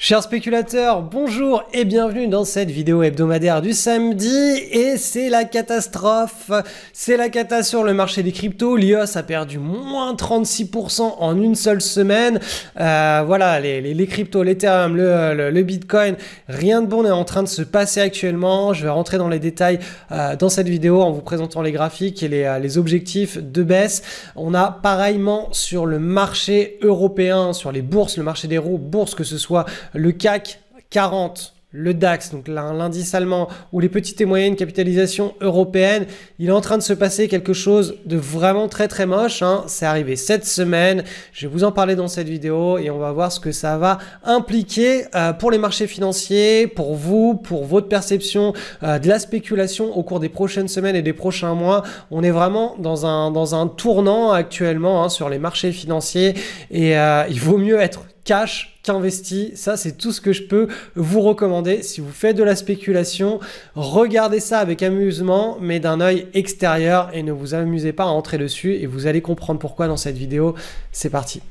Chers spéculateurs, bonjour et bienvenue dans cette vidéo hebdomadaire du samedi. Et c'est la catastrophe, c'est la cata sur le marché des cryptos. L'IOS a perdu moins 36% en une seule semaine. Voilà, les cryptos, l'Ethereum, le Bitcoin, rien de bon n'est en train de se passer actuellement. Je vais rentrer dans les détails dans cette vidéo en vous présentant les graphiques et les objectifs de baisse. On a pareillement sur le marché européen, sur les bourses, le marché des bourses, que ce soit le CAC 40, le DAX, donc l'indice allemand, ou les petites et moyennes capitalisations européennes, il est en train de se passer quelque chose de vraiment très moche, hein. C'est arrivé cette semaine, je vais vous en parler dans cette vidéo et on va voir ce que ça va impliquer pour les marchés financiers, pour vous, pour votre perception de la spéculation au cours des prochaines semaines et des prochains mois. On est vraiment dans un tournant actuellement, hein, sur les marchés financiers et il vaut mieux être cash qu'investi. Ça, c'est tout ce que je peux vous recommander. Si vous faites de la spéculation, regardez ça avec amusement, mais d'un œil extérieur et ne vous amusez pas à entrer dessus et vous allez comprendre pourquoi dans cette vidéo. C'est parti.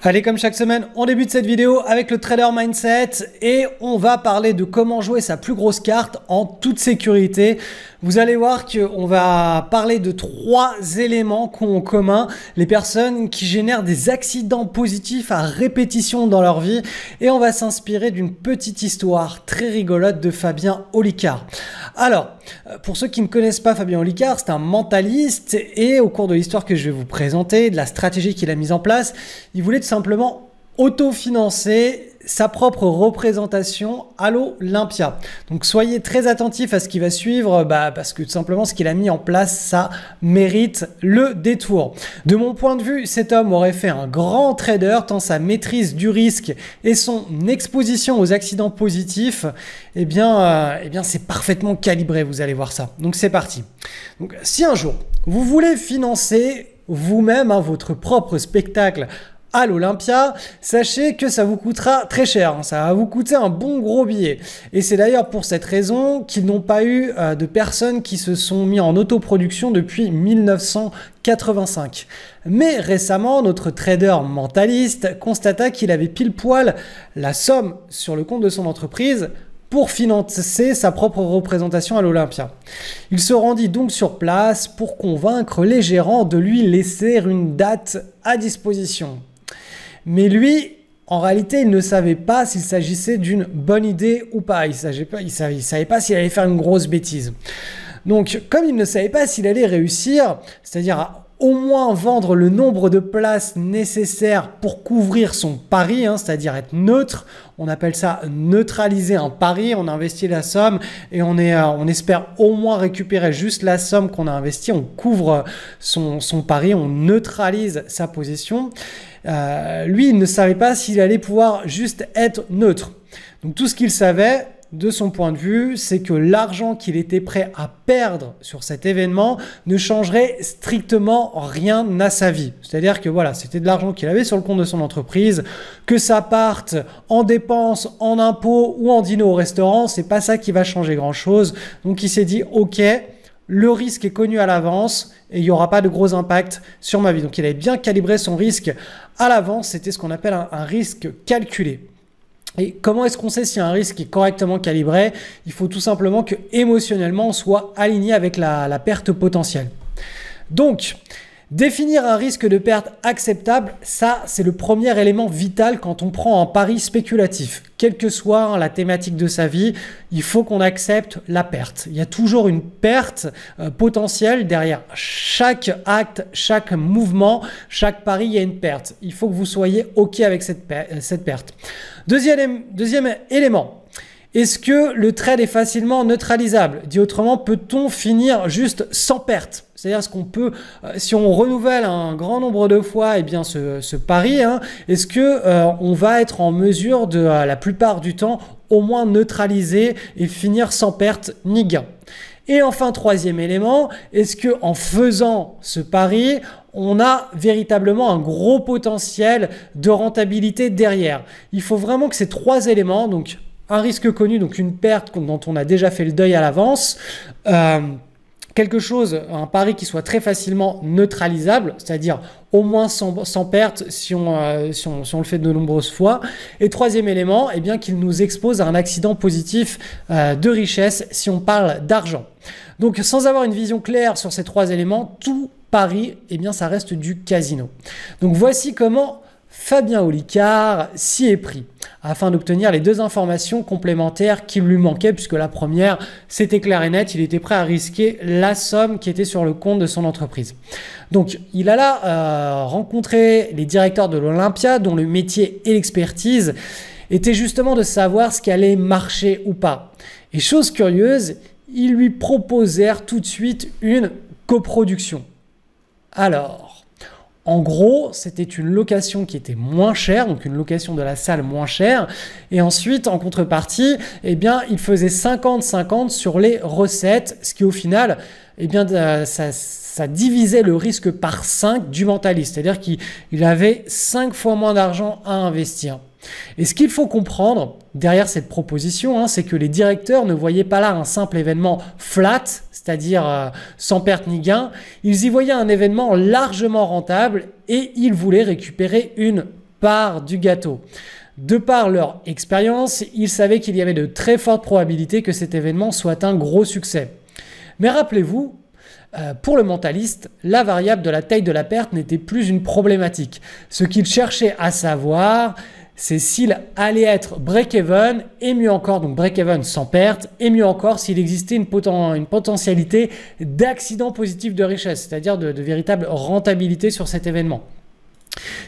Allez, comme chaque semaine, on débute cette vidéo avec le Trader Mindset et on va parler de comment jouer sa plus grosse carte en toute sécurité. Vous allez voir qu'on va parler de 3 éléments qu'ont en commun les personnes qui génèrent des accidents positifs à répétition dans leur vie et on va s'inspirer d'une petite histoire très rigolote de Fabien Olicard. Alors, pour ceux qui ne connaissent pas Fabien Olicard, c'est un mentaliste et au cours de l'histoire que je vais vous présenter, de la stratégie qu'il a mise en place, il voulait tout simplement autofinancer sa propre représentation à l'Olympia. Donc soyez très attentifs à ce qui va suivre parce que tout simplement ce qu'il a mis en place, ça mérite le détour. De mon point de vue, cet homme aurait fait un grand trader tant sa maîtrise du risque et son exposition aux accidents positifs, eh bien c'est parfaitement calibré, vous allez voir ça. Donc c'est parti. Donc si un jour vous voulez financer vous-même votre propre spectacle à l'Olympia, sachez que ça vous coûtera très cher, hein, ça va vous coûter un bon gros billet. Et c'est d'ailleurs pour cette raison qu'ils n'ont pas eu de personnes qui se sont mis en autoproduction depuis 1985. Mais récemment, notre trader mentaliste constata qu'il avait pile poil la somme sur le compte de son entreprise pour financer sa propre représentation à l'Olympia. Il se rendit donc sur place pour convaincre les gérants de lui laisser une date à disposition. Mais lui, en réalité, il ne savait pas s'il s'agissait d'une bonne idée ou pas. Il ne savait pas s'il allait faire une grosse bêtise. Donc, comme il ne savait pas s'il allait réussir, c'est-à-dire à au moins vendre le nombre de places nécessaires pour couvrir son pari, hein, c'est-à-dire être neutre. On appelle ça neutraliser un pari. On investit la somme et on espère au moins récupérer juste la somme qu'on a investie. On couvre son pari, on neutralise sa position. Lui, il ne savait pas s'il allait pouvoir juste être neutre. Donc tout ce qu'il savait, de son point de vue, c'est que l'argent qu'il était prêt à perdre sur cet événement ne changerait strictement rien à sa vie. C'est-à-dire que voilà, c'était de l'argent qu'il avait sur le compte de son entreprise, que ça parte en dépenses, en impôts ou en dîner au restaurant, c'est pas ça qui va changer grand-chose. Donc il s'est dit, ok, le risque est connu à l'avance et il n'y aura pas de gros impact sur ma vie. Donc il avait bien calibré son risque à l'avance, c'était ce qu'on appelle un risque calculé. Et comment est-ce qu'on sait si un risque est correctement calibré? Il faut tout simplement que émotionnellement on soit aligné avec la perte potentielle. Donc, définir un risque de perte acceptable, ça c'est le premier élément vital quand on prend un pari spéculatif. Quelle que soit la thématique de sa vie, il faut qu'on accepte la perte. Il y a toujours une perte potentielle derrière chaque acte, chaque mouvement, chaque pari, il y a une perte. Il faut que vous soyez OK avec cette perte. Deuxième élément. Est-ce que le trade est facilement neutralisable? Dit autrement, peut-on finir juste sans perte? C'est-à-dire, est-ce qu'on peut, si on renouvelle un grand nombre de fois ce pari, hein, est-ce que on va être en mesure de, la plupart du temps, au moins neutraliser et finir sans perte ni gain? Et enfin, troisième élément, est-ce que en faisant ce pari, on a véritablement un gros potentiel de rentabilité derrière? Il faut vraiment que ces 3 éléments, donc un risque connu, donc une perte dont on a déjà fait le deuil à l'avance, quelque chose, un pari qui soit très facilement neutralisable, c'est-à-dire au moins sans perte si on le fait de nombreuses fois. Et troisième élément, eh bien qu'il nous expose à un accident positif de richesse si on parle d'argent. Donc sans avoir une vision claire sur ces trois éléments, tout pari, eh bien ça reste du casino. Donc voici comment Fabien Olicard s'y est pris, afin d'obtenir les deux informations complémentaires qui lui manquaient, puisque la première, c'était clair et net, il était prêt à risquer la somme qui était sur le compte de son entreprise. Donc, il a là rencontré les directeurs de l'Olympia, dont le métier et l'expertise étaient justement de savoir ce qui allait marcher ou pas. Et chose curieuse, ils lui proposèrent tout de suite une coproduction. Alors, en gros, c'était une location qui était moins chère, donc une location de la salle moins chère. Et ensuite, en contrepartie, eh bien, il faisait 50-50 sur les recettes, ce qui au final, eh bien, ça divisait le risque par 5 du mentaliste. C'est-à-dire qu'il avait 5 fois moins d'argent à investir. Et ce qu'il faut comprendre derrière cette proposition, c'est que les directeurs ne voyaient pas là un simple événement flat, c'est-à-dire sans perte ni gain. Ils y voyaient un événement largement rentable et ils voulaient récupérer une part du gâteau. De par leur expérience, ils savaient qu'il y avait de très fortes probabilités que cet événement soit un gros succès. Mais rappelez-vous, pour le mentaliste, la variable de la taille de la perte n'était plus une problématique. Ce qu'il cherchait à savoir, c'est s'il allait être break-even et mieux encore, donc break-even sans perte, et mieux encore s'il existait une potentialité d'accident positif de richesse, c'est-à-dire de véritable rentabilité sur cet événement.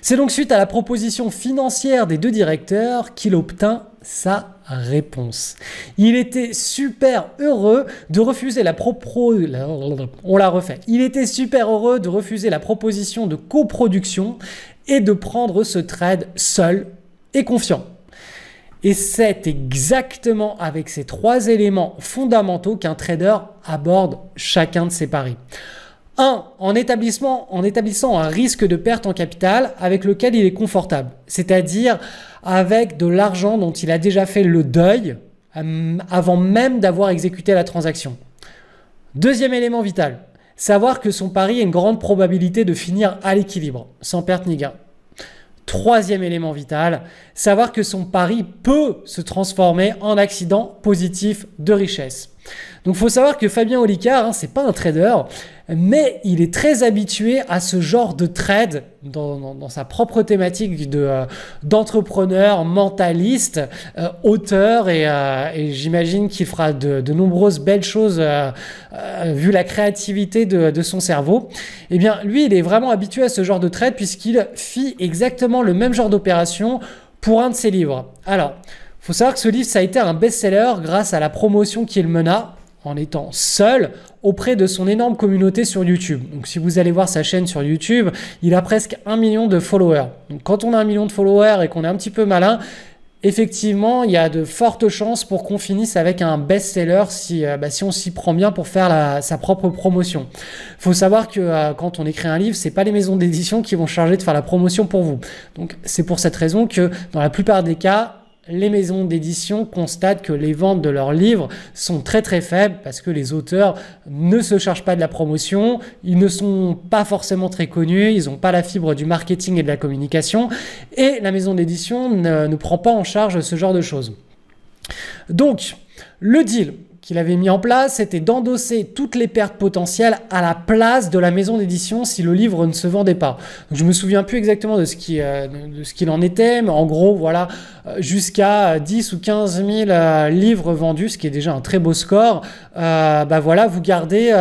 C'est donc suite à la proposition financière des deux directeurs qu'il obtint sa réponse. Il était super heureux de refuser Il était super heureux de refuser la proposition de coproduction et de prendre ce trade seul et confiant. Et c'est exactement avec ces trois éléments fondamentaux qu'un trader aborde chacun de ses paris. 1. En établissant un risque de perte en capital avec lequel il est confortable, c'est-à-dire avec de l'argent dont il a déjà fait le deuil avant même d'avoir exécuté la transaction. Deuxième élément vital, savoir que son pari a une grande probabilité de finir à l'équilibre, sans perte ni gain. Troisième élément vital, savoir que son pari peut se transformer en accident positif de richesse. Donc il faut savoir que Fabien Olicard, c'est pas un trader, mais il est très habitué à ce genre de trade dans sa propre thématique d'entrepreneur, mentaliste, auteur et j'imagine qu'il fera de nombreuses belles choses vu la créativité de son cerveau. Eh bien lui, il est vraiment habitué à ce genre de trade puisqu'il fit exactement le même genre d'opération pour un de ses livres. Alors, il faut savoir que ce livre, ça a été un best-seller grâce à la promotion qu'il mena en étant seul auprès de son énorme communauté sur YouTube. Donc si vous allez voir sa chaîne sur YouTube, il a presque 1 million de followers. Donc quand on a 1 million de followers et qu'on est un petit peu malin, effectivement, il y a de fortes chances pour qu'on finisse avec un best-seller si on s'y prend bien pour faire sa propre promotion. Il faut savoir que quand on écrit un livre, c'est pas les maisons d'édition qui vont charger de faire la promotion pour vous. Donc c'est pour cette raison que dans la plupart des cas, les maisons d'édition constatent que les ventes de leurs livres sont très très faibles parce que les auteurs ne se chargent pas de la promotion, ils ne sont pas forcément très connus, ils n'ont pas la fibre du marketing et de la communication et la maison d'édition ne prend pas en charge ce genre de choses. Donc, le deal qu'il avait mis en place, c'était d'endosser toutes les pertes potentielles à la place de la maison d'édition si le livre ne se vendait pas. Donc, je me souviens plus exactement de ce qu'il en était, mais en gros, voilà, jusqu'à 10 ou 15 000 livres vendus, ce qui est déjà un très beau score. Voilà, vous gardez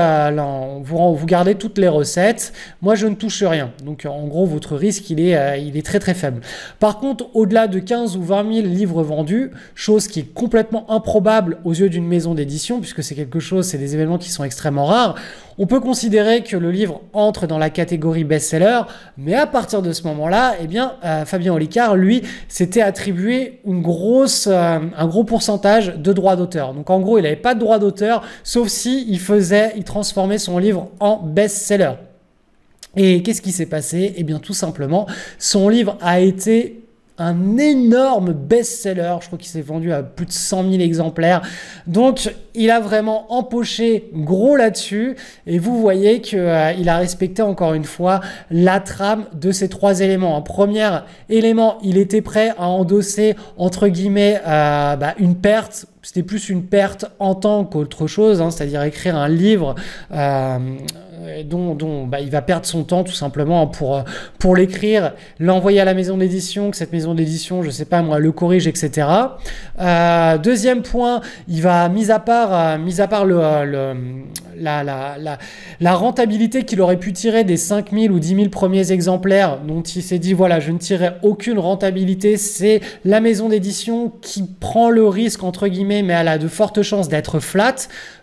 toutes les recettes. Moi, je ne touche rien. Donc, en gros, votre risque, il est très très faible. Par contre, au-delà de 15 ou 20 000 livres vendus, chose qui est complètement improbable aux yeux d'une maison d'édition, puisque c'est des événements qui sont extrêmement rares, on peut considérer que le livre entre dans la catégorie best-seller, mais à partir de ce moment-là, eh bien, Fabien Olicard, lui, s'était attribué un gros pourcentage de droits d'auteur. Donc en gros, il n'avait pas de droits d'auteur, sauf si il transformait son livre en best-seller. Et qu'est-ce qui s'est passé? Eh bien, tout simplement, son livre a été un énorme best-seller. Je crois qu'il s'est vendu à plus de 100 000 exemplaires. Donc, il a vraiment empoché gros là-dessus. Et vous voyez qu'il a respecté encore une fois la trame de ces 3 éléments. Un premier élément, il était prêt à endosser, entre guillemets, une perte. C'était plus une perte en temps qu'autre chose, hein, c'est-à-dire écrire un livre dont il va perdre son temps tout simplement pour l'écrire, l'envoyer à la maison d'édition, que cette maison d'édition, je sais pas moi, le corrige, etc. Deuxième point, il va, mis à part la rentabilité qu'il aurait pu tirer des 5 000 ou 10 000 premiers exemplaires, dont il s'est dit, voilà, je ne tirerai aucune rentabilité, c'est la maison d'édition qui prend le risque, entre guillemets, mais elle a de fortes chances d'être flat.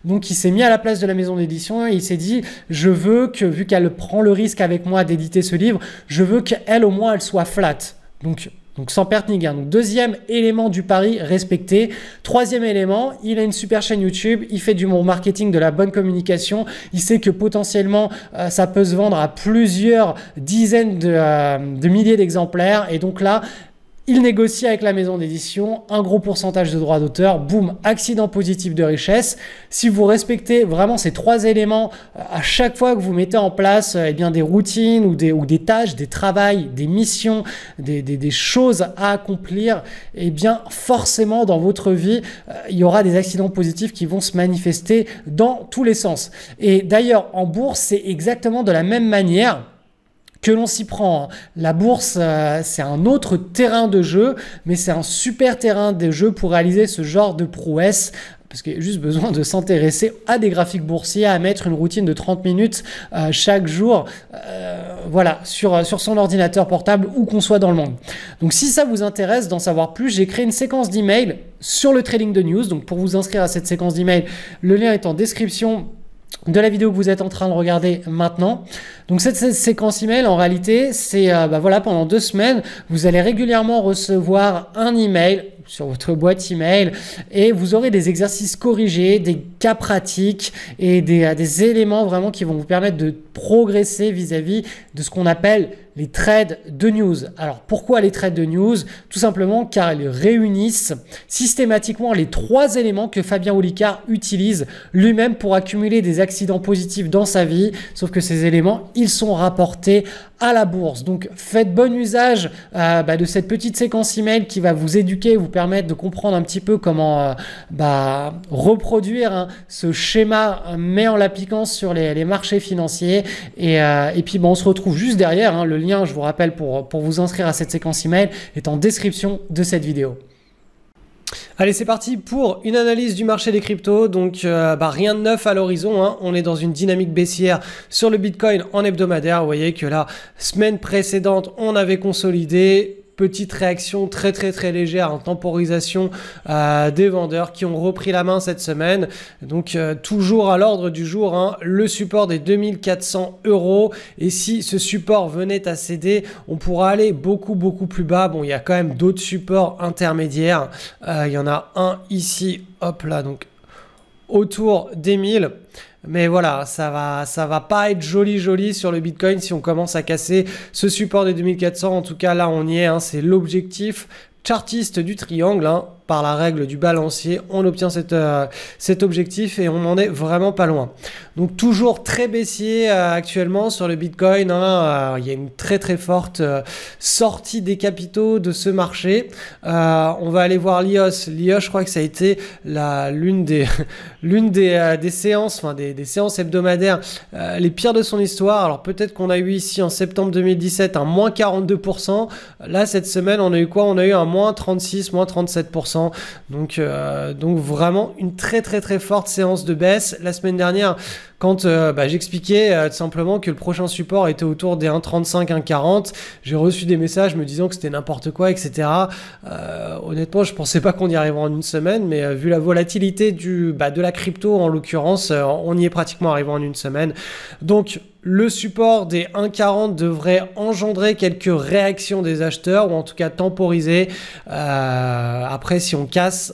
Donc, il s'est mis à la place de la maison d'édition et il s'est dit, je veux que, vu qu'elle prend le risque avec moi d'éditer ce livre, je veux qu'elle, au moins, elle soit flat. Donc sans perte ni gain. Donc, deuxième élément du pari respecté. Troisième élément, il a une super chaîne YouTube, il fait du bon marketing, de la bonne communication. Il sait que potentiellement, ça peut se vendre à plusieurs dizaines de milliers d'exemplaires. Et donc là, il négocie avec la maison d'édition un gros pourcentage de droits d'auteur. Boum, accident positif de richesse. Si vous respectez vraiment ces 3 éléments à chaque fois que vous mettez en place des routines ou des tâches, des travails, des missions, des choses à accomplir, forcément dans votre vie, il y aura des accidents positifs qui vont se manifester dans tous les sens. Et d'ailleurs, en bourse, c'est exactement de la même manière que l'on s'y prend. La bourse, c'est un autre terrain de jeu, mais c'est un super terrain de jeu pour réaliser ce genre de prouesse. Parce qu'il y a juste besoin de s'intéresser à des graphiques boursiers, à mettre une routine de 30 minutes chaque jour sur son ordinateur portable où qu'on soit dans le monde. Donc si ça vous intéresse d'en savoir plus, j'ai créé une séquence d'emails sur le trading de news. Donc pour vous inscrire à cette séquence d'emails, le lien est en description de la vidéo que vous êtes en train de regarder maintenant. Donc cette séquence email, en réalité, c'est pendant 2 semaines, vous allez régulièrement recevoir un email sur votre boîte email et vous aurez des exercices corrigés, des cas pratiques et des éléments vraiment qui vont vous permettre de progresser vis-à-vis de ce qu'on appelle les trades de news. Alors pourquoi les trades de news? Tout simplement car ils réunissent systématiquement les 3 éléments que Fabien Olicard utilise lui-même pour accumuler des accidents positifs dans sa vie, sauf que ces éléments, ils sont rapportés à la bourse. Donc faites bon usage de cette petite séquence email qui va vous éduquer, vous permettre de comprendre un petit peu comment reproduire ce schéma, mais en l'appliquant sur les marchés financiers. Et puis on se retrouve juste derrière. Le lien, je vous rappelle, pour vous inscrire à cette séquence email est en description de cette vidéo. Allez, c'est parti pour une analyse du marché des cryptos. Donc, rien de neuf à l'horizon, hein. On est dans une dynamique baissière sur le Bitcoin en hebdomadaire. Vous voyez que la semaine précédente, on avait consolidé. Petite réaction très légère en temporisation des vendeurs qui ont repris la main cette semaine. Donc toujours à l'ordre du jour, hein, le support des 2400 €. Et si ce support venait à céder, on pourra aller beaucoup plus bas. Bon, il y a quand même d'autres supports intermédiaires. Il y en a un ici, hop là, donc autour des 1000. Mais voilà, ça va pas être joli sur le Bitcoin si on commence à casser ce support des 2400. En tout cas, là, on y est, hein, c'est l'objectif chartiste du triangle, hein. Par la règle du balancier, on obtient cet objectif et on n'en est vraiment pas loin. Donc toujours très baissier actuellement sur le Bitcoin, hein. Il y a une très forte sortie des capitaux de ce marché. On va aller voir l'IOS. L'IOS, je crois que ça a été l'une des séances, des séances hebdomadaires les pires de son histoire. Alors peut-être qu'on a eu ici en septembre 2017 un moins 42%. Là, cette semaine, on a eu quoi? On a eu un moins 36, moins 37%. Donc vraiment une très forte séance de baisse. La semaine dernière, quand j'expliquais tout simplement que le prochain support était autour des 1,35, 1,40, j'ai reçu des messages me disant que c'était n'importe quoi, etc. Honnêtement, je pensais pas qu'on y arriverait en une semaine, mais vu la volatilité de la crypto en l'occurrence, on y est pratiquement arrivé en une semaine. Donc le support des 1,40 devrait engendrer quelques réactions des acheteurs ou en tout cas temporiser. Après, si on casse,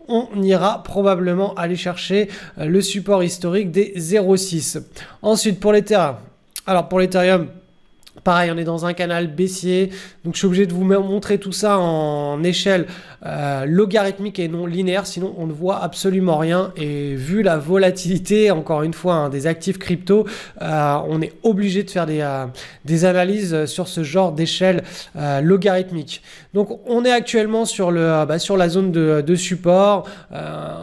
on ira probablement aller chercher le support historique des 0,6. Ensuite, pour l'Ethereum. Alors pour l'Ethereum, Pareil, on est dans un canal baissier, donc je suis obligé de vous montrer tout ça en échelle logarithmique et non linéaire, sinon on ne voit absolument rien. Et vu la volatilité, encore une fois, hein, des actifs crypto, on est obligé de faire des analyses sur ce genre d'échelle logarithmique. Donc on est actuellement sur la zone de support.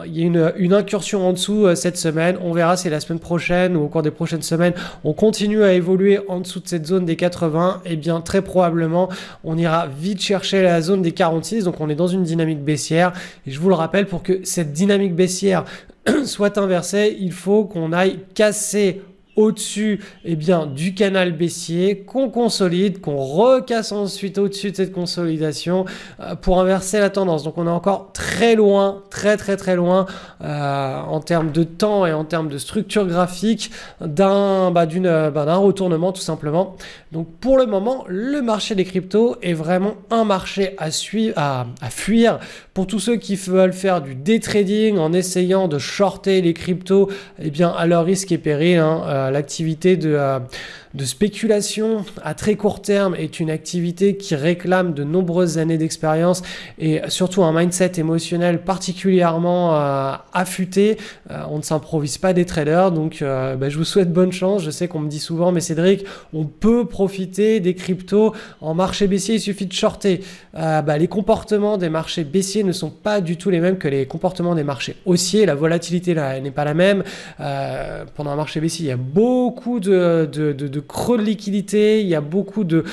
Il y a une incursion en dessous cette semaine. On verra si la semaine prochaine ou au cours des prochaines semaines, on continue à évoluer en dessous de cette zone des 80, et bien très probablement on ira vite chercher la zone des 46, donc on est dans une dynamique baissière, et je vous le rappelle, pour que cette dynamique baissière soit inversée, il faut qu'on aille casser au-dessus du canal baissier, qu'on consolide, qu'on recasse ensuite au-dessus de cette consolidation pour inverser la tendance. Donc on est encore très loin, très loin en termes de temps et en termes de structure graphique d'un retournement tout simplement. Donc pour le moment, le marché des cryptos est vraiment un marché à fuir pour tous ceux qui veulent faire du day trading en essayant de shorter les cryptos, à leur risque et péril, hein. L'activité de spéculation à très court terme est une activité qui réclame de nombreuses années d'expérience et surtout un mindset émotionnel particulièrement affûté. On ne s'improvise pas des traders, donc je vous souhaite bonne chance. Je sais qu'on me dit souvent, mais Cédric, on peut profiter des cryptos en marché baissier, il suffit de shorter. Les comportements des marchés baissiers ne sont pas du tout les mêmes que les comportements des marchés haussiers. La volatilité là n'est pas la même. Pendant un marché baissier, il y a beaucoup de creux de liquidité, il y a beaucoup de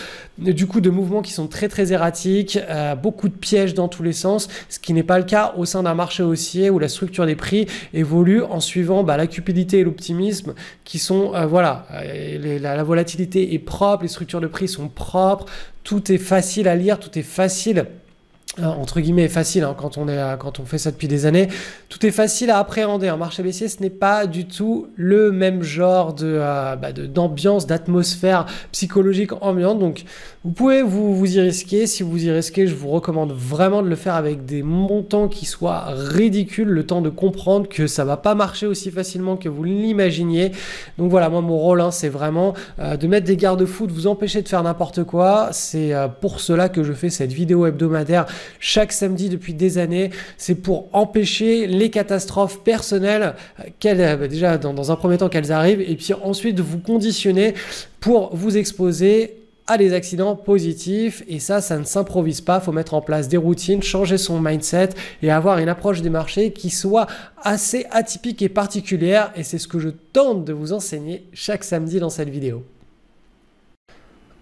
mouvements qui sont très erratiques, beaucoup de pièges dans tous les sens, ce qui n'est pas le cas au sein d'un marché haussier où la structure des prix évolue en suivant la cupidité et l'optimisme qui sont, la volatilité est propre, les structures de prix sont propres, tout est facile à lire, tout est facile entre guillemets facile, hein, quand on fait ça depuis des années, tout est facile à appréhender. Un marché baissier, ce n'est pas du tout le même genre d'ambiance, d'atmosphère psychologique ambiante. Donc vous pouvez vous y risquer. Si vous y risquez, je vous recommande vraiment de le faire avec des montants qui soient ridicules, le temps de comprendre que ça va pas marcher aussi facilement que vous l'imaginiez. Donc voilà, moi mon rôle, c'est vraiment de mettre des garde-fous, de vous empêcher de faire n'importe quoi. C'est pour cela que je fais cette vidéo hebdomadaire chaque samedi depuis des années. C'est pour empêcher les catastrophes personnelles, déjà dans un premier temps qu'elles arrivent, et puis ensuite de vous conditionner pour vous exposer à des accidents positifs. Et ça ne s'improvise pas. Il faut mettre en place des routines, changer son mindset et avoir une approche des marchés qui soit assez atypique et particulière. Et c'est ce que je tente de vous enseigner chaque samedi dans cette vidéo.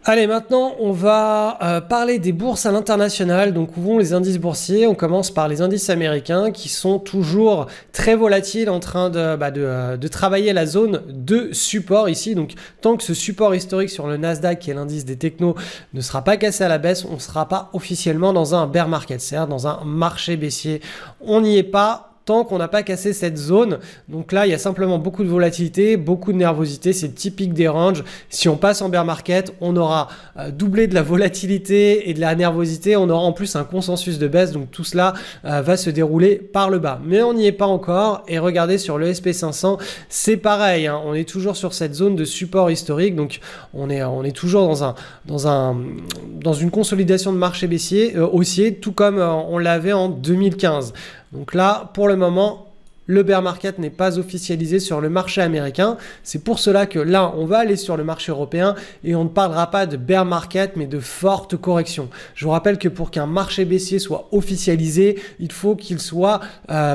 Allez, maintenant, on va parler des bourses à l'international. Donc, où vont les indices boursiers? On commence par les indices américains qui sont toujours très volatiles, en train de travailler la zone de support ici. Donc, tant que ce support historique sur le Nasdaq, qui est l'indice des technos, ne sera pas cassé à la baisse, on ne sera pas officiellement dans un bear market, c'est-à-dire dans un marché baissier. On n'y est pas tant qu'on n'a pas cassé cette zone. Donc là, il y a simplement beaucoup de volatilité, beaucoup de nervosité. C'est typique des ranges. Si on passe en bear market, on aura doublé de la volatilité et de la nervosité. On aura en plus un consensus de baisse. Donc tout cela va se dérouler par le bas. Mais on n'y est pas encore. Et regardez sur le SP500, c'est pareil, hein. On est toujours sur cette zone de support historique. Donc on est toujours dans une consolidation de marché baissier, haussier, tout comme on l'avait en 2015. Donc là, pour le moment, le bear market n'est pas officialisé sur le marché américain. C'est pour cela que là, on va aller sur le marché européen et on ne parlera pas de bear market, mais de forte correction. Je vous rappelle que pour qu'un marché baissier soit officialisé, il faut qu'il soit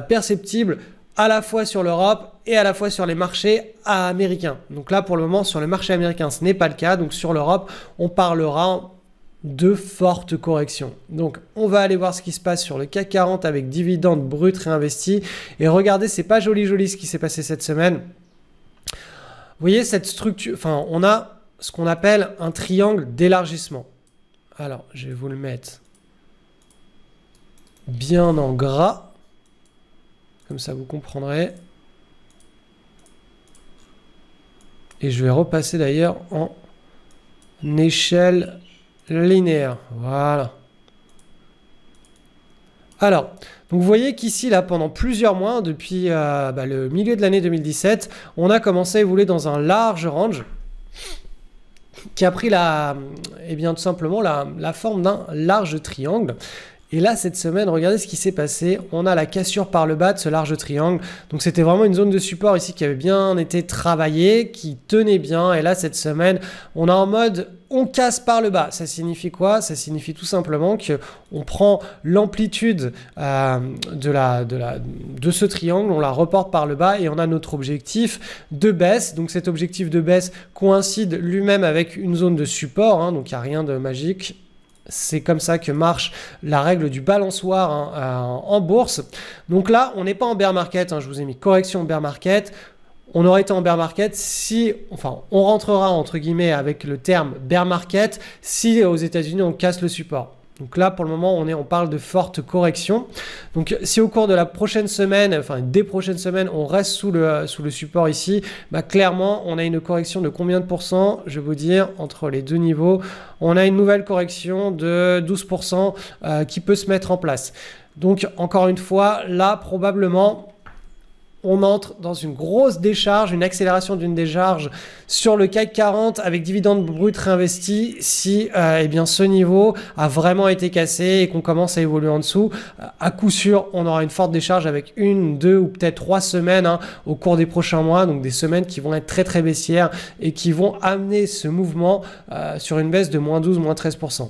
perceptible à la fois sur l'Europe et à la fois sur les marchés américains. Donc là, pour le moment, sur le marché américain, ce n'est pas le cas. Donc sur l'Europe, on parlera de fortes corrections. Donc on va aller voir ce qui se passe sur le CAC 40 avec dividendes bruts réinvestis et regardez, c'est pas joli ce qui s'est passé cette semaine. Vous voyez cette structure, on a ce qu'on appelle un triangle d'élargissement. Alors je vais vous le mettre bien en gras, comme ça vous comprendrez. Et je vais repasser d'ailleurs en échelle linéaire, voilà. Alors, donc vous voyez qu'ici, là, pendant plusieurs mois, depuis le milieu de l'année 2017, on a commencé à évoluer dans un large range. qui a pris eh bien, tout simplement la forme d'un large triangle. Et là, cette semaine, regardez ce qui s'est passé. On a la cassure par le bas de ce large triangle. Donc, c'était vraiment une zone de support ici qui avait bien été travaillée, qui tenait bien. Et là, cette semaine, on est en mode on casse par le bas. Ça signifie quoi? Ça signifie tout simplement qu'on prend l'amplitude de ce triangle, on la reporte par le bas et on a notre objectif de baisse. Donc, cet objectif de baisse coïncide lui-même avec une zone de support. Hein, donc, il n'y a rien de magique. C'est comme ça que marche la règle du balançoire en bourse. Donc là, on n'est pas en bear market. Hein, je vous ai mis correction bear market. On aurait été en bear market si, enfin, on rentrera entre guillemets avec le terme bear market si aux États-Unis on casse le support. Donc là, pour le moment, on parle de forte correction. Donc, si au cours de la prochaine semaine, enfin des prochaines semaines, on reste sous le support ici, bah, clairement, on a une correction de combien de pourcents? Je vais vous dire, entre les deux niveaux, on a une nouvelle correction de 12% qui peut se mettre en place. Donc, encore une fois, là, probablement, on entre dans une grosse décharge, une accélération d'une décharge sur le CAC 40 avec dividendes bruts réinvestis si eh bien, ce niveau a vraiment été cassé et qu'on commence à évoluer en dessous. À coup sûr, on aura une forte décharge avec 1, 2 ou peut-être 3 semaines au cours des prochains mois. Donc des semaines qui vont être très très baissières et qui vont amener ce mouvement sur une baisse de moins 12, moins 13%.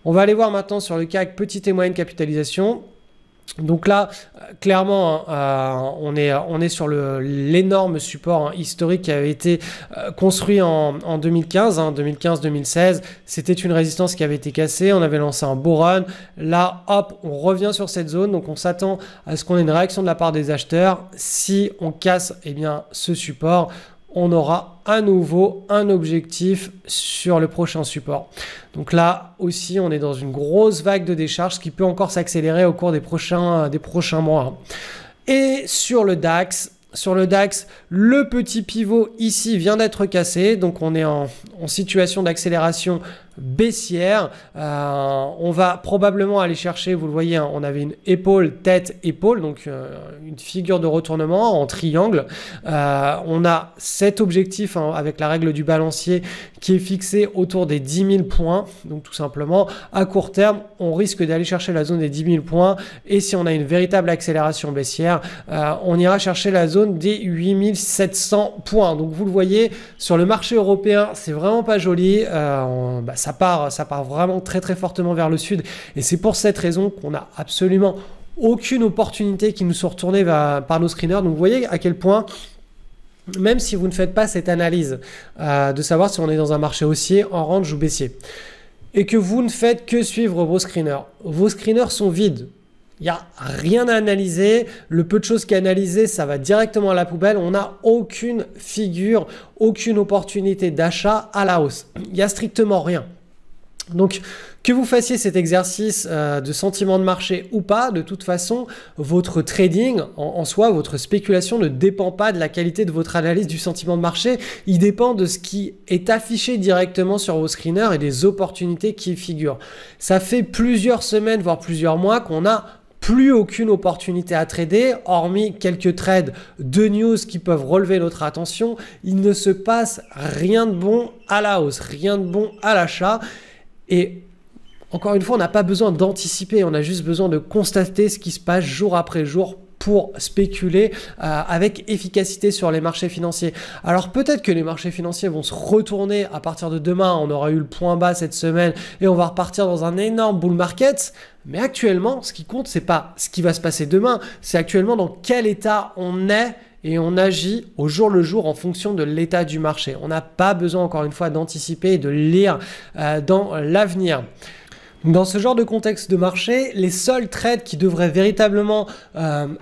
On va aller voir maintenant sur le CAC petite et moyenne capitalisation. Donc là, clairement, on est sur l'énorme support historique qui avait été construit en 2015, 2015-2016. C'était une résistance qui avait été cassée. On avait lancé un beau run. Là, hop, on revient sur cette zone. Donc, on s'attend à ce qu'on ait une réaction de la part des acheteurs. Si on casse eh bien, ce support, on aura à nouveau un objectif sur le prochain support. Donc là aussi, on est dans une grosse vague de décharge qui peut encore s'accélérer au cours des prochains mois. Et sur le DAX, le petit pivot ici vient d'être cassé. Donc on est en situation d'accélération baissière. On va probablement aller chercher, vous le voyez, on avait une épaule, tête, épaule, donc une figure de retournement en triangle. On a cet objectif avec la règle du balancier qui est fixé autour des 10 000 points. Donc tout simplement, à court terme, on risque d'aller chercher la zone des 10 000 points. Et si on a une véritable accélération baissière, on ira chercher la zone des 8 700 points. Donc vous le voyez, sur le marché européen, c'est vraiment pas joli. Ça part vraiment très très fortement vers le sud et c'est pour cette raison qu'on n'a absolument aucune opportunité qui nous sont retournées par nos screeners. Donc vous voyez à quel point, même si vous ne faites pas cette analyse de savoir si on est dans un marché haussier, en range ou baissier, et que vous ne faites que suivre vos screeners sont vides. Il n'y a rien à analyser. Le peu de choses qui est analysé, ça va directement à la poubelle. On n'a aucune figure, aucune opportunité d'achat à la hausse. Il n'y a strictement rien. Donc, que vous fassiez cet exercice de sentiment de marché ou pas, de toute façon, votre trading en soi, votre spéculation ne dépend pas de la qualité de votre analyse du sentiment de marché. Il dépend de ce qui est affiché directement sur vos screeners et des opportunités qui y figurent. Ça fait plusieurs semaines, voire plusieurs mois qu'on a plus aucune opportunité à trader, hormis quelques trades de news qui peuvent relever notre attention. Il ne se passe rien de bon à la hausse, rien de bon à l'achat. Et encore une fois, on n'a pas besoin d'anticiper, on a juste besoin de constater ce qui se passe jour après jour pour spéculer avec efficacité sur les marchés financiers. Alors peut-être que les marchés financiers vont se retourner à partir de demain, on aura eu le point bas cette semaine et on va repartir dans un énorme bull market. Mais actuellement, ce qui compte, c'est pas ce qui va se passer demain, c'est actuellement dans quel état on est et on agit au jour le jour en fonction de l'état du marché. On n'a pas besoin, encore une fois, d'anticiper et de lire dans l'avenir. Dans ce genre de contexte de marché, les seuls trades qui devraient véritablement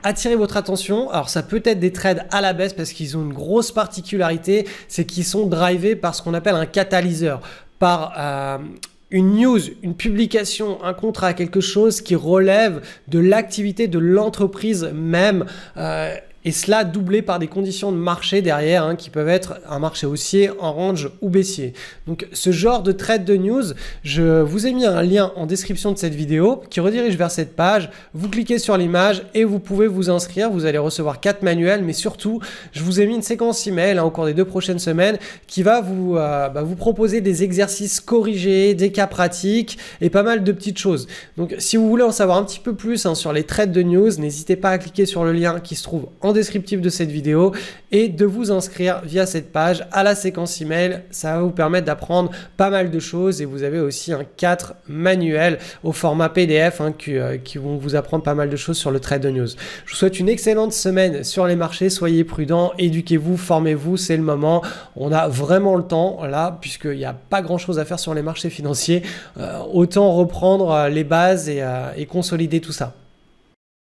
attirer votre attention, alors ça peut être des trades à la baisse parce qu'ils ont une grosse particularité, c'est qu'ils sont drivés par ce qu'on appelle un catalyseur, par une news, une publication, un contrat, quelque chose qui relève de l'activité de l'entreprise même. et cela doublé par des conditions de marché derrière hein, qui peuvent être un marché haussier, en range ou baissier. Donc ce genre de trade de news, je vous ai mis un lien en description de cette vidéo qui redirige vers cette page. Vous cliquez sur l'image et vous pouvez vous inscrire. Vous allez recevoir 4 manuels, mais surtout, je vous ai mis une séquence email hein, au cours des 2 prochaines semaines qui va vous proposer des exercices corrigés, des cas pratiques et pas mal de petites choses. Donc si vous voulez en savoir un petit peu plus hein, sur les trades de news, n'hésitez pas à cliquer sur le lien qui se trouve en descriptif de cette vidéo et de vous inscrire via cette page à la séquence email. Ça va vous permettre d'apprendre pas mal de choses et vous avez aussi un 4 manuels au format PDF hein, qui vont vous apprendre pas mal de choses sur le trade de news. Je vous souhaite une excellente semaine sur les marchés. Soyez prudents, éduquez-vous, formez-vous, c'est le moment. On a vraiment le temps là puisqu'il n'y a pas grand chose à faire sur les marchés financiers. Autant reprendre les bases et consolider tout ça.